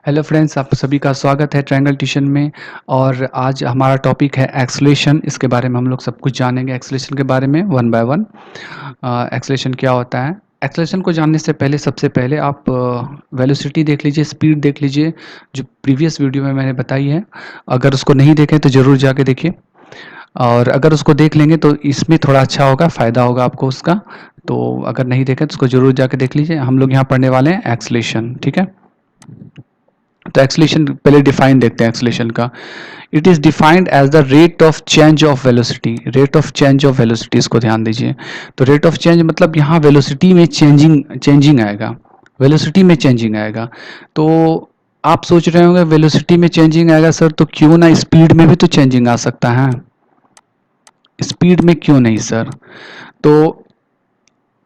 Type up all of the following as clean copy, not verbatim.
Hello friends, आप सभी का स्वागत है ट्रायंगल ट्यूशन में। और आज हमारा टॉपिक है एक्सेलरेशन। इसके बारे में हम लोग सब कुछ जानेंगे एक्सेलरेशन के बारे में वन बाय वन। एक्सेलरेशन क्या होता है? एक्सेलरेशन को जानने से पहले सबसे पहले आप वेलोसिटी देख लीजिए, स्पीड देख लीजिए, जो प्रीवियस वीडियो में मैंने बताई है। अगर उसको नहीं देखें तो ज़रूर जाके देखिए, और अगर उसको देख लेंगे तो इसमें थोड़ा अच्छा होगा, फ़ायदा होगा आपको उसका। तो अगर नहीं देखें तो उसको ज़रूर जाके देख लीजिए। हम लोग यहाँ पढ़ने वाले हैं एक्सेलरेशन, ठीक है। तो एक्सेलरेशन पहले डिफाइन देखते हैं एक्सेलरेशन का। It is defined as the rate of change of velocity. Rate of change of velocity, इसको ध्यान दीजिए। तो रेट ऑफ चेंज मतलब यहाँ वेलोसिटी में चेंजिंग चेंजिंग आएगा, वेलोसिटी में चेंजिंग आएगा। तो आप सोच रहे होंगे वेलोसिटी में चेंजिंग आएगा सर, तो क्यों ना स्पीड में भी तो चेंजिंग आ सकता है, स्पीड में क्यों नहीं सर? तो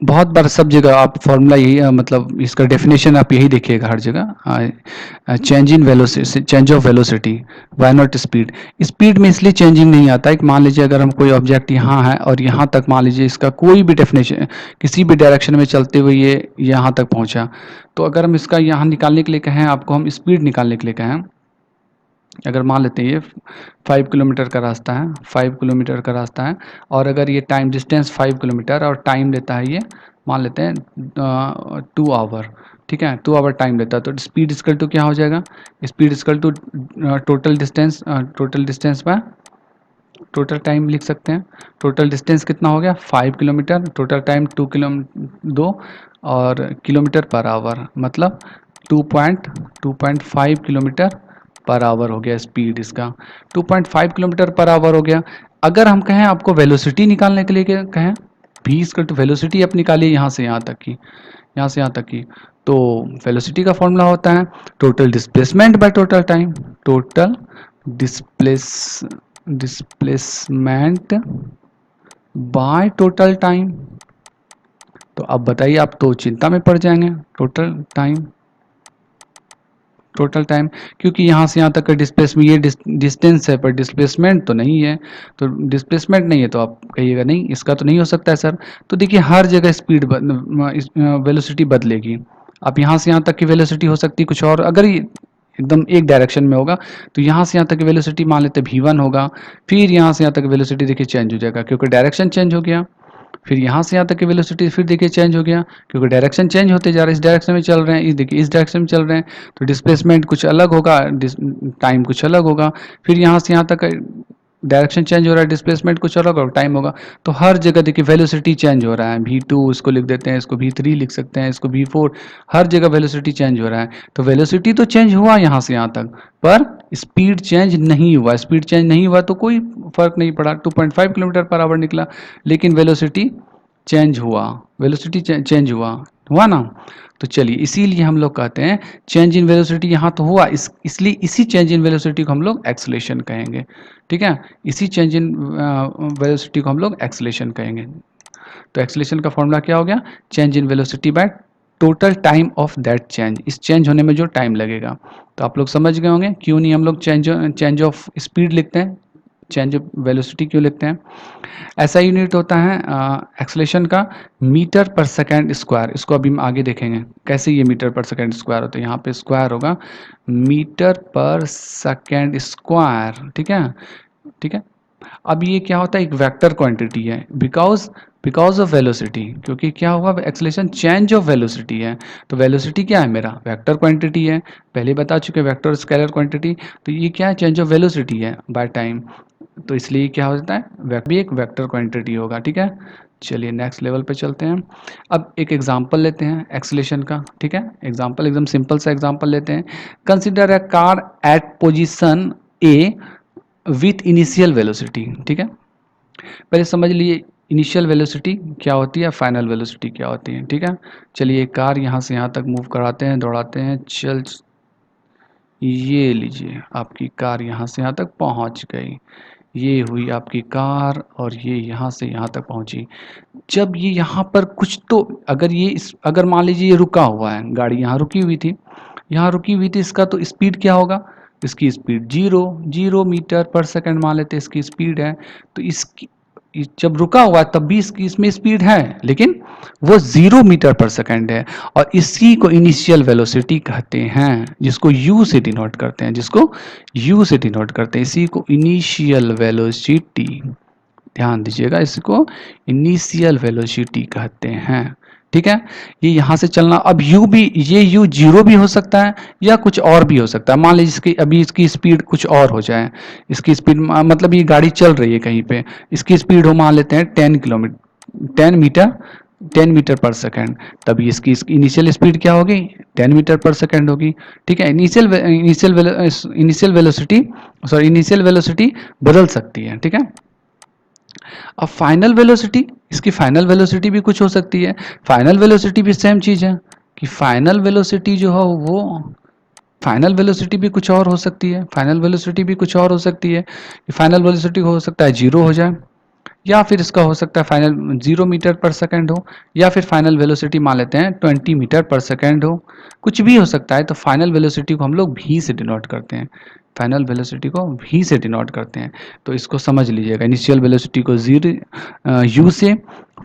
बहुत बार सब जगह आप फॉर्मूला यही मतलब इसका डेफिनेशन आप यही देखिएगा हर जगह, change in velocity, change of velocity, why not speed. Speed में इसलिए चेंजिंग नहीं आता है कि मान लीजिए अगर हम कोई ऑब्जेक्ट यहाँ है और यहाँ तक मान लीजिए इसका कोई भी डेफिनेशन किसी भी डायरेक्शन में चलते हुए ये यहाँ तक पहुँचा, तो अगर हम इसका यहाँ निकालने के लिए कहें, आपको हम स्पीड निकालने के लिए कहें, अगर मान लेते हैं ये 5 किलोमीटर का रास्ता है, 5 किलोमीटर का रास्ता है, और अगर ये टाइम डिस्टेंस 5 किलोमीटर और टाइम लेता है ये, मान लेते हैं 2 आवर, ठीक है, 2 आवर टाइम लेता है, तो स्पीड इक्वल टू क्या हो जाएगा? Speed equal to total distance by total time लिख सकते हैं। टोटल डिस्टेंस कितना हो गया? 5 किलोमीटर, टोटल टाइम 2 और किलोमीटर पर आवर, मतलब 2.5 किलोमीटर पर आवर हो गया स्पीड इसका। 2.5 किलोमीटर पर आवर हो गया। अगर हम कहें आपको वेलोसिटी निकालने के लिए कहें, भी इसका तो वेलोसिटी आप निकालिए यहाँ से यहाँ तक की, यहाँ से यहाँ तक की, तो वेलोसिटी का फॉर्मूला होता है total displacement bye total time. Total displace displacement bye total time. तो अब बताइए, आप तो चिंता में पड़ जाएंगे। टोटल टाइम, क्योंकि यहाँ से यहाँ तक का डिस्प्लेसमेंट, ये डिस्टेंस है पर डिस्प्लेसमेंट तो नहीं है। तो डिस्प्लेसमेंट नहीं है तो आप कहिएगा नहीं, इसका तो नहीं हो सकता है सर। तो देखिए हर जगह स्पीड वेलोसिटी बदलेगी। अब यहाँ से यहाँ तक की वेलोसिटी हो सकती है कुछ और, अगर ये एकदम एक डायरेक्शन में होगा तो यहाँ से यहाँ तक की वेलोसिटी मान लेते V1 होगा, फिर यहाँ से यहाँ तक वेलोसिटी देखिए चेंज हो जाएगा क्योंकि डायरेक्शन चेंज हो गया। फिर यहाँ से यहाँ तक की वेलोसिटी फिर देखिए चेंज हो गया क्योंकि डायरेक्शन चेंज होते जा रहा है, इस डायरेक्शन में चल रहे हैं, इस देखिए इस डायरेक्शन में चल रहे हैं, तो डिस्प्लेसमेंट कुछ अलग होगा, टाइम कुछ अलग होगा। फिर यहाँ से यहाँ तक डायरेक्शन चेंज हो रहा है, डिस्प्लेसमेंट कुछ अलग और टाइम होगा। तो हर जगह देखिए वेलोसिटी चेंज हो रहा है। V2 इसको लिख देते हैं, इसको V3 लिख सकते हैं, इसको V4, हर जगह वेलोसिटी चेंज हो रहा है। तो वेलोसिटी तो चेंज हुआ यहाँ से यहाँ तक, पर स्पीड चेंज नहीं हुआ। स्पीड चेंज नहीं हुआ तो कोई फर्क नहीं पड़ा, 2.5 किलोमीटर पर आवर निकला, लेकिन वेलोसिटी चेंज हुआ, वेलोसिटी चेंज हुआ, हुआ ना। तो चलिए इसीलिए हम लोग कहते हैं चेंज इन वेलोसिटी यहाँ तो हुआ, इसलिए इसी चेंज इन वेलोसिटी को हम लोग एक्सेलरेशन कहेंगे, ठीक है। इसी चेंज इन वेलोसिटी को हम लोग एक्सेलरेशन कहेंगे। तो एक्सेलरेशन का फॉर्मूला क्या हो गया? Change in velocity bye total time of that change, इस चेंज होने में जो टाइम लगेगा। तो आप लोग समझ गए होंगे क्यों नहीं हम लोग चेंज ऑफ स्पीड लिखते हैं, चेंज ऑफ वेलोसिटी क्यों लिखते हैं। ऐसा यूनिट होता है एक्सेलरेशन का मीटर पर सेकेंड स्क्वायर। इसको अभी हम आगे देखेंगे कैसे ये मीटर पर सेकेंड स्क्वायर होता है। यहाँ पे स्क्वायर होगा मीटर पर सेकेंड स्क्वायर, ठीक है, ठीक है। अब ये क्या होता है? एक वेक्टर क्वांटिटी है, बिकॉज ऑफ वेलोसिटी, क्योंकि क्या हुआ? एक्सेलरेशन चेंज ऑफ वेलोसिटी है। तो वेलोसिटी क्या है? मेरा वेक्टर क्वांटिटी है, पहले बता चुके, वेक्टर स्केलर क्वांटिटी। तो ये क्या है? चेंज ऑफ वेलोसिटी है बाय टाइम। तो इसलिए क्या होता है? भी एक वेक्टर क्वांटिटी होगा, ठीक है। चलिए नेक्स्ट लेवल पे चलते हैं। अब एक एग्जांपल लेते हैं एक्सेलरेशन का, ठीक है। एग्जांपल एकदम सिंपल सा एग्जांपल लेते हैं। Consider a car eight position A with initial velocity, ठीक है। पहले समझ लिए इनिशियल वेलोसिटी क्या होती है, फाइनल वेलोसिटी क्या होती है, ठीक है। चलिए कार यहाँ से यहाँ तक मूव कराते हैं, दौड़ाते हैं, ये लीजिए आपकी कार यहाँ से यहाँ तक पहुँच गई। ये हुई आपकी कार और ये यहाँ से यहाँ तक पहुँची। जब ये यहाँ पर कुछ तो, अगर मान लीजिए ये रुका हुआ है, गाड़ी यहाँ रुकी हुई थी, यहाँ रुकी हुई थी, इसका तो स्पीड क्या होगा? इसकी स्पीड 0 मीटर पर सेकंड मान लेते हैं इसकी स्पीड है। तो इसकी जब रुका हुआ है तब भी इसकी इसमें स्पीड है, लेकिन वो 0 मीटर पर सेकेंड है, और इसी को इनिशियल वेलोसिटी कहते हैं, जिसको यू से डिनोट करते हैं, जिसको यू से डिनोट करते हैं, इसी को इनिशियल वेलोसिटी, ध्यान दीजिएगा, इसको इनिशियल वेलोसिटी कहते हैं। ठीक है, ये यहाँ से चलना, अब u भी, ये u 0 भी हो सकता है या कुछ और भी हो सकता है। मान लीजिए इसकी अभी इसकी स्पीड कुछ और हो जाए, इसकी स्पीड मतलब ये गाड़ी चल रही है कहीं पे, इसकी स्पीड हो मान लेते हैं 10 मीटर 10 मीटर पर सेकेंड, तब इसकी इनिशियल स्पीड क्या होगी, 10 मीटर पर सेकेंड होगी। ठीक है, initial velocity, sorry initial velocity बदल सकती है। ठीक है, अब फाइनल वेलोसिटी, इसकी फाइनल वेलोसिटी भी कुछ हो सकती है। फाइनल वेलोसिटी भी सेम चीज है कि फाइनल वेलोसिटी जो है वो, फाइनल वेलोसिटी भी कुछ और हो सकती है, फाइनल वेलोसिटी भी कुछ और हो सकती है। फाइनल वेलोसिटी हो सकता है 0 हो जाए, या फिर इसका हो सकता है फाइनल 0 मीटर पर सेकेंड हो, या फिर फाइनल वेलोसिटी मान लेते हैं 20 मीटर पर सेकेंड हो, कुछ भी हो सकता है। तो फाइनल वेलोसिटी को हम लोग भी से डिनोट करते हैं, फाइनल वेलोसिटी को भी से डिनोट करते हैं। तो इसको समझ लीजिएगा, इनिशियल वेलोसिटी को 0 से,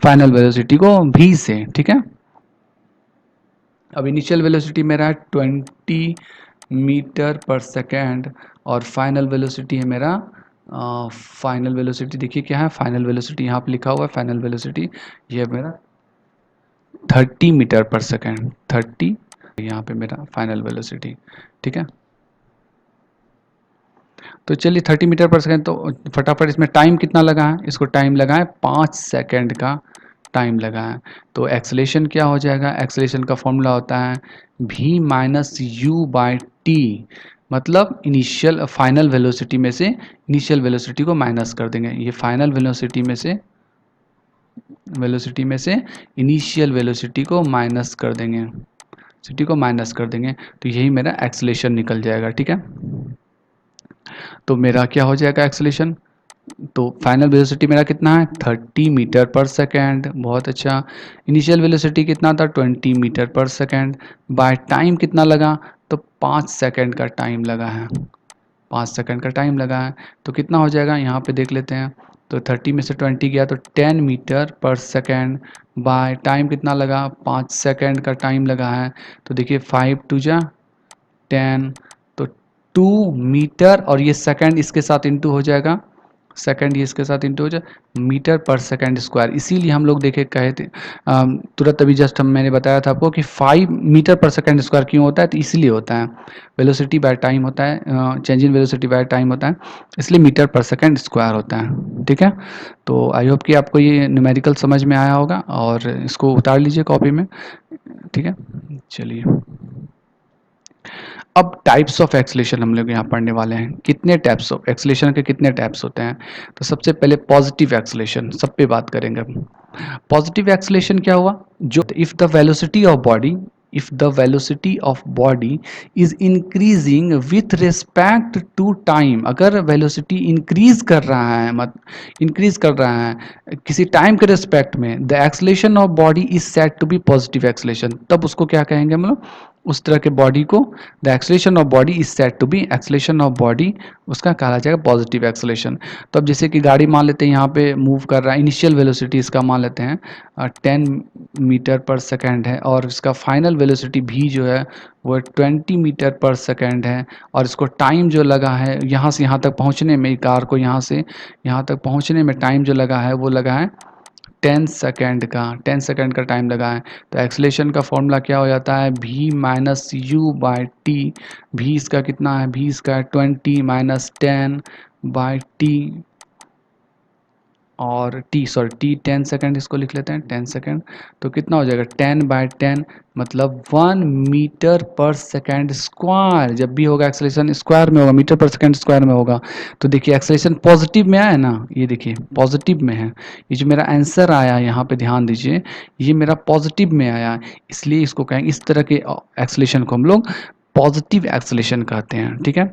फाइनल वेलोसिटी को भी से। ठीक है, अब इनिशियल वेलोसिटी मेरा है 20 मीटर पर सेकेंड, और फाइनल वेलोसिटी है मेरा, फाइनल वेलोसिटी देखिए क्या है, फाइनल वेलोसिटी यहाँ पे लिखा हुआ है, फाइनल वेलोसिटी ये है मेरा 30 मीटर पर सेकेंड, 30, यहाँ पे मेरा फाइनल वेलोसिटी। ठीक है, तो चलिए 30 मीटर पर सेकेंड, तो फटाफट इसमें टाइम कितना लगा है, इसको टाइम लगा है 5 सेकेंड का टाइम लगा है। तो एक्सलेशन क्या हो जाएगा, एक्सलेशन का फॉर्मूला होता है v minus you by T, मतलब इनिशियल फाइनल वेलोसिटी में से इनिशियल वेलोसिटी को माइनस कर देंगे, ये फाइनल वेलोसिटी में से इनिशियल वेलोसिटी को माइनस कर देंगे, सिटी को माइनस कर देंगे, तो यही मेरा एक्सलेशन निकल जाएगा। ठीक है, तो मेरा क्या हो जाएगा एक्सलेशन, तो फाइनल वेलोसिटी मेरा कितना है 30 मीटर पर सेकेंड, बहुत अच्छा। इनिशियल वेलोसिटी कितना था 20 मीटर पर सेकेंड, बाय टाइम कितना लगा, तो 5 सेकेंड का टाइम लगा है, 5 सेकेंड का टाइम लगा है। तो कितना हो जाएगा यहाँ पे देख लेते हैं, तो 30 में से 20 गया तो 10 मीटर पर सेकेंड, बाय टाइम कितना लगा, 5 सेकेंड का टाइम लगा है। तो देखिए 5 टू जा 10, तो 2 मीटर, और ये सेकेंड इसके साथ इंटू हो जाएगा, सेकेंड ये इसके साथ इंटू हो जाए मीटर पर सेकेंड स्क्वायर। इसीलिए हम लोग देखे कहे थे तुरंत अभी जस्ट मैंने बताया था आपको कि 5 मीटर पर सेकेंड स्क्वायर क्यों होता है, तो इसलिए होता है, वेलोसिटी बाय टाइम होता है, change in velocity by time होता है, इसलिए मीटर पर सेकेंड स्क्वायर होता है। ठीक है, तो आई होप कि आपको ये न्यूमेरिकल समझ में आया होगा, और इसको उतार लीजिए कॉपी में। ठीक है, चलिए अब टाइप्स ऑफ एक्सलेशन हम लोग यहाँ पढ़ने वाले हैं, कितने टाइप्स ऑफ एक्सलेशन के कितने टाइप्स होते हैं। तो सबसे पहले पॉजिटिव एक्सलेशन, सब पे बात करेंगे हम। पॉजिटिव एक्सलेशन क्या हुआ, जो if the velocity of body, if the velocity of body is increasing with respect to time, अगर वेलोसिटी इंक्रीज कर रहा है, मत इंक्रीज कर रहा है किसी टाइम के रिस्पेक्ट में, the acceleration of body is said to be positive acceleration, तब उसको क्या कहेंगे हम लोग, उस तरह के बॉडी को, the acceleration of body is said to be, acceleration of body उसका कहा जाएगा पॉजिटिव एक्सलेशन। तो अब जैसे कि गाड़ी मान लेते हैं यहाँ पे मूव कर रहा है, इनिशियल वेलोसिटी इसका मान लेते हैं 10 मीटर पर सेकेंड है, और इसका फाइनल वेलोसिटी भी जो है वो 20 मीटर पर सेकेंड है, और इसको टाइम जो लगा है यहाँ से यहाँ तक पहुँचने में, कार को यहाँ से यहाँ तक पहुँचने में टाइम जो लगा है वो लगा है 10 सेकेंड का टाइम लगा है। तो एक्सलेशन का फॉर्मूला क्या हो जाता है, v minus you by T, भी इसका कितना है, भी इसका 20 माइनस 10/t, और टी 10 सेकेंड, इसको लिख लेते हैं 10 सेकेंड, तो कितना हो जाएगा 10/10, मतलब 1 मीटर पर सेकेंड स्क्वायर। जब भी होगा एक्सलेशन स्क्वायर में होगा, मीटर पर सेकेंड स्क्वायर में होगा। तो देखिए एक्सलेशन पॉजिटिव में आया ना, ये देखिए पॉजिटिव में है, ये जो मेरा आंसर आया यहाँ पे ध्यान दीजिए, ये मेरा पॉजिटिव में आया, इसलिए इसको कहेंगे, इस तरह के एक्सलेशन को हम लोग पॉजिटिव एक्सलेशन कहते हैं। ठीक है,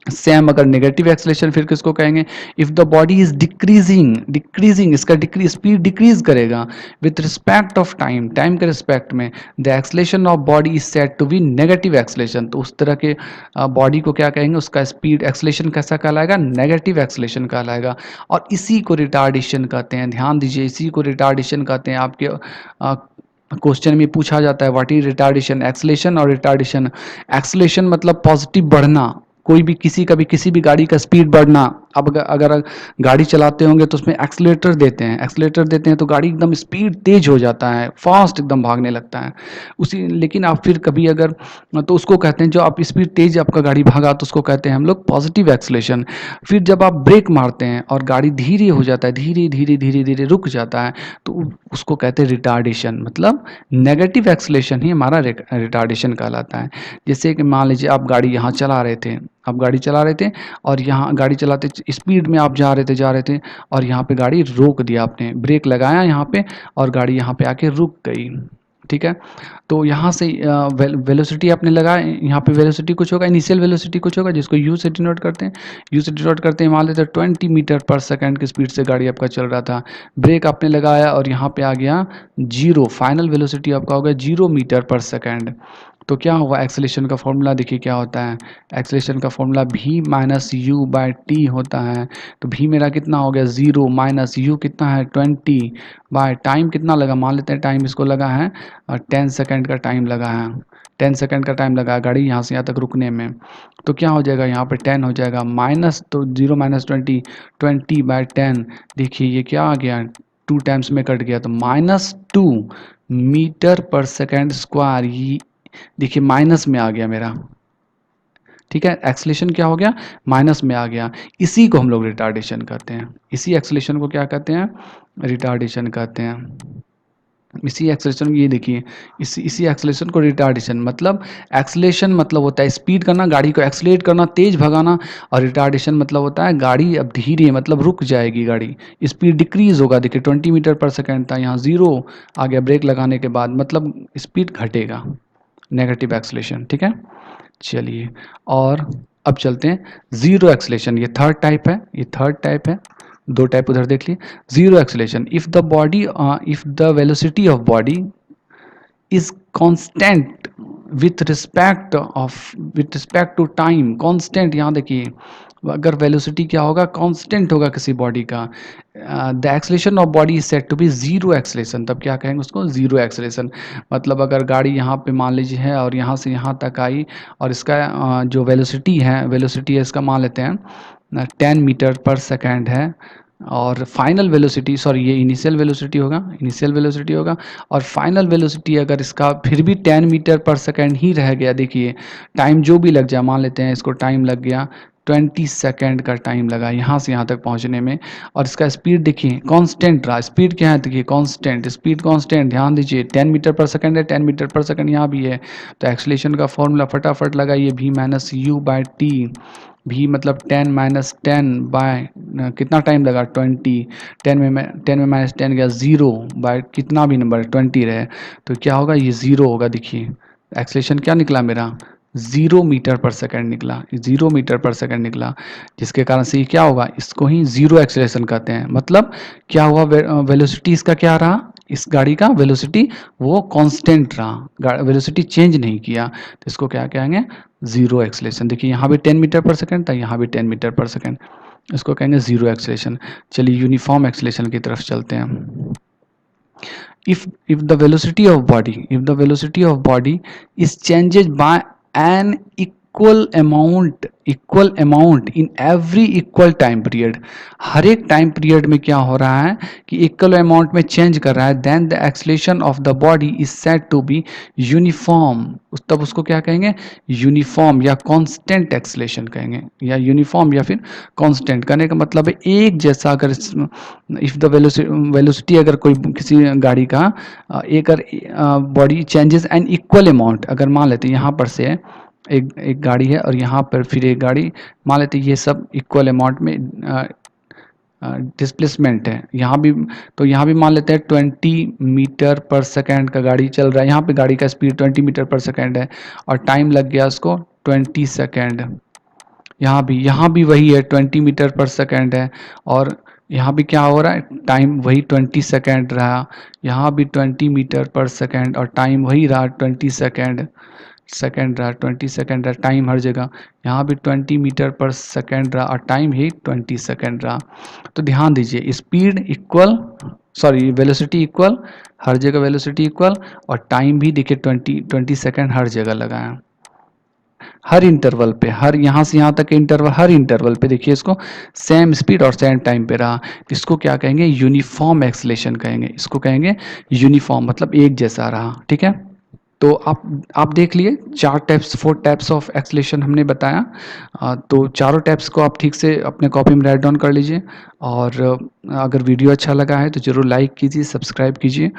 सेम अगर नेगेटिव एक्सेलेरेशन फिर किसको कहेंगे, if the body is decreasing, decreasing इसका डिक्रीज स्पीड डिक्रीज करेगा with respect of time, time के रिस्पेक्ट में, the acceleration of body is said to be negative acceleration. तो उस तरह के बॉडी को क्या कहेंगे, उसका स्पीड एक्सेलेरेशन कैसा कहलाएगा, नेगेटिव एक्सेलेरेशन कहलाएगा। और इसी को रिटार्डेशन कहते हैं, ध्यान दीजिए, इसी को रिटार्डेशन कहते हैं। आपके क्वेश्चन में पूछा जाता है व्हाट इज रिटार्डेशन, एक्सेलेरेशन और रिटार्डेशन। एक्सेलेरेशन मतलब पॉजिटिव बढ़ना, कोई भी किसी भी गाड़ी का स्पीड बढ़ना। अब अगर गाड़ी चलाते होंगे तो उसमें एक्सीलेटर देते हैं, एक्सीलेटर देते हैं तो गाड़ी एकदम स्पीड तेज हो जाता है, फास्ट एकदम भागने लगता है उसी। लेकिन आप फिर कभी अगर, तो उसको कहते हैं, जो आप स्पीड तेज आपका गाड़ी भागा तो उसको कहते हैं हम लोग पॉजिटिव एक्सेलेरेशन। फिर जब आप ब्रेक मारते हैं और गाड़ी धीरे हो जाता है, धीरे धीरे धीरे धीरे रुक जाता है, तो उसको कहते हैं रिटार्डेशन। मतलब नेगेटिव एक्सेलेरेशन ही हमारा रिटार्डेशन कहलाता है। जैसे कि मान लीजिए आप गाड़ी यहाँ चला रहे थे, आप गाड़ी चला रहे थे और यहाँ गाड़ी चलाते स्पीड में आप जा रहे थे और यहाँ पे गाड़ी रोक दिया आपने, ब्रेक लगाया यहाँ पे और गाड़ी यहाँ पे आके रुक गई, ठीक है। तो यहाँ से वेलोसिटी आपने लगाया, यहाँ पे वेलोसिटी कुछ होगा, इनिशियल वेलोसिटी कुछ होगा जिसको यू से डिनोट करते हैं। यू से डिनोट करते हैं, मान लेते हैं 20 मीटर पर सेकंड की स्पीड से गाड़ी आपका चल रहा था, ब्रेक आपने लगाया और यहाँ पे आ गया जीरो, फाइनल वेलोसिटी आपका हो गया 0 मीटर पर सेकंड। तो क्या हुआ, एक्सेलेरेशन का फॉर्मूला देखिए क्या होता है, एक्सेलेरेशन का formula v minus U by T होता है। तो v मेरा कितना हो गया 0 माइनस यू कितना है 20 बाय टाइम कितना लगा, मान लेते हैं टाइम इसको लगा है 10 सेकेंड का टाइम लगा है, 10 सेकेंड का टाइम लगा गाड़ी यहाँ से यहाँ तक रुकने में। तो क्या हो जाएगा, यहाँ पे 10 हो जाएगा, माइनस तो 0 माइनस 20, 20 बाय 10, देखिए ये क्या आ गया 2 टाइम्स में कट गया, तो -2 मीटर पर सेकेंड स्क्वायर। ये देखिए माइनस में आ गया मेरा, ठीक है, एक्सेलेरेशन क्या हो गया, माइनस में आ गया। इसी को हम लोग रिटार्डेशन कहते हैं, इसी एक्सेलेरेशन को क्या कहते हैं, रिटार्डेशन कहते हैं। इसी एक्सेलेरेशन, ये देखिए इसी एक्सेलेरेशन को रिटार्डेशन, मतलब एक्सेलेरेशन मतलब होता है स्पीड करना, गाड़ी को एक्सेलेरेट करना, तेज भगाना। और रिटार्डेशन मतलब होता है गाड़ी अब धीरे, मतलब रुक जाएगी गाड़ी, स्पीड डिक्रीज होगा। देखिए 20 मीटर पर सेकंड था, यहाँ 0 आ गया ब्रेक लगाने के बाद, मतलब स्पीड घटेगा, नेगेटिव एक्सेलेरेशन, ठीक है। चलिए, और अब चलते हैं जीरो एक्सेलेरेशन, ये थर्ड टाइप है, ये थर्ड टाइप है, दो टाइप उधर देख लिए। Zero acceleration, if the body, if the velocity of body is constant with respect to time, constant। यहाँ देखिए अगर वेलोसिटी क्या होगा, कांस्टेंट होगा किसी बॉडी का, the acceleration of body is said to be zero acceleration, तब क्या कहेंगे उसको, जीरो एक्सेलेरेशन। मतलब अगर गाड़ी यहाँ पे मान लीजिए है और यहाँ से यहाँ तक आई और इसका जो वेलोसिटी है इसका मान लेते हैं 10 मीटर पर सेकेंड है, और फाइनल वेलोसिटी, सॉरी ये इनिशियल वेलोसिटी होगा, इनिशियल वेलोसिटी होगा, और फाइनल वेलोसिटी अगर इसका फिर भी 10 मीटर पर सेकेंड ही रह गया, देखिए टाइम जो भी लग जाए, मान लेते हैं इसको टाइम लग गया 20 सेकेंड का टाइम लगा यहाँ से यहाँ तक पहुँचने में, और इसका स्पीड देखिए कांस्टेंट रहा, स्पीड क्या है देखिए कांस्टेंट, स्पीड कांस्टेंट, ध्यान दीजिए 10 मीटर पर सेकेंड है, 10 मीटर पर सेकेंड यहाँ भी है। तो एक्सेलेरेशन का फॉर्मूला फटाफट लगाइए, v minus U by T, भी मतलब 10 माइनस 10 बाय कितना टाइम लगा 20, 10 में माइनस 10 गया 0 बाय कितना भी नंबर 20 रहे, तो क्या होगा ये 0 होगा। देखिए एक्सेलेरेशन क्या निकला मेरा, 0 मीटर पर सेकंड निकला, 0 मीटर पर सेकंड निकला, जिसके कारण से ये क्या होगा, इसको ही जीरो एक्सेलेरेशन कहते हैं। मतलब क्या हुआ, वेलोसिटी इसका क्या रहा, इस गाड़ी का वेलोसिटी वो कांस्टेंट रहा, वेलोसिटी चेंज नहीं किया, तो इसको क्या कहेंगे, जीरो एक्सेलेरेशन। देखिए यहाँ भी 10 मीटर पर सेकंड था, यहाँ भी 10 मीटर पर सेकंड, इसको कहेंगे जीरो एक्सेलेरेशन। चलिए यूनिफॉर्म एक्सेलेरेशन की तरफ चलते हैं। if the velocity of body is changes by an equal amount in every equal time period, हर एक टाइम पीरियड में क्या हो रहा है कि इक्वल अमाउंट में चेंज कर रहा है, then the acceleration of the body is said to be uniform, तब उसको क्या कहेंगे, यूनिफॉर्म या कांस्टेंट एक्सेलेरेशन कहेंगे, या यूनिफॉर्म या फिर कांस्टेंट। कहने का मतलब है एक जैसा, अगर इफ द वेलोसिटी अगर कोई किसी गाड़ी का एक body changes an equal amount, अगर मान लेते हैं यहाँ पर से एक गाड़ी है और यहाँ पर फिर एक गाड़ी, मान लेते हैं ये सब इक्वल अमाउंट में डिस्प्लेसमेंट है, यहाँ भी, तो यहाँ भी मान लेते हैं 20 मीटर पर सेकेंड का गाड़ी चल रहा है, यहाँ पे गाड़ी का स्पीड 20 मीटर पर सेकेंड है और टाइम लग गया उसको 20 सेकेंड, यहाँ भी वही है 20 मीटर पर सेकंड है और यहाँ भी क्या हो रहा है, टाइम वही 20 सेकंड रहा, यहाँ भी 20 मीटर पर सेकंड और टाइम वही रहा 20 सेकंड, सेकंड रहा 20 सेकंड रहा, टाइम हर जगह यहाँ भी 20 मीटर पर सेकंड रहा और टाइम ही 20 सेकंड रहा। तो ध्यान दीजिए speed equal, sorry velocity equal, हर जगह वेलोसिटी इक्वल और टाइम भी देखिए 20 सेकंड हर जगह लगा है, हर इंटरवल पे, हर यहाँ से यहाँ तक के इंटरवल, हर इंटरवल पे देखिए इसको सेम स्पीड और सेम टाइम पे रहा। इसको क्या कहेंगे, यूनिफॉर्म एक्सलेशन कहेंगे, इसको कहेंगे यूनिफॉर्म, मतलब एक जैसा रहा। ठीक है, तो आप देख लिए 4 टाइप्स ऑफ एक्सलेशन हमने बताया। तो चारों टाइप्स को आप ठीक से अपने कॉपी में राइट डाउन कर लीजिए और अगर वीडियो अच्छा लगा है तो ज़रूर लाइक कीजिए, सब्सक्राइब कीजिए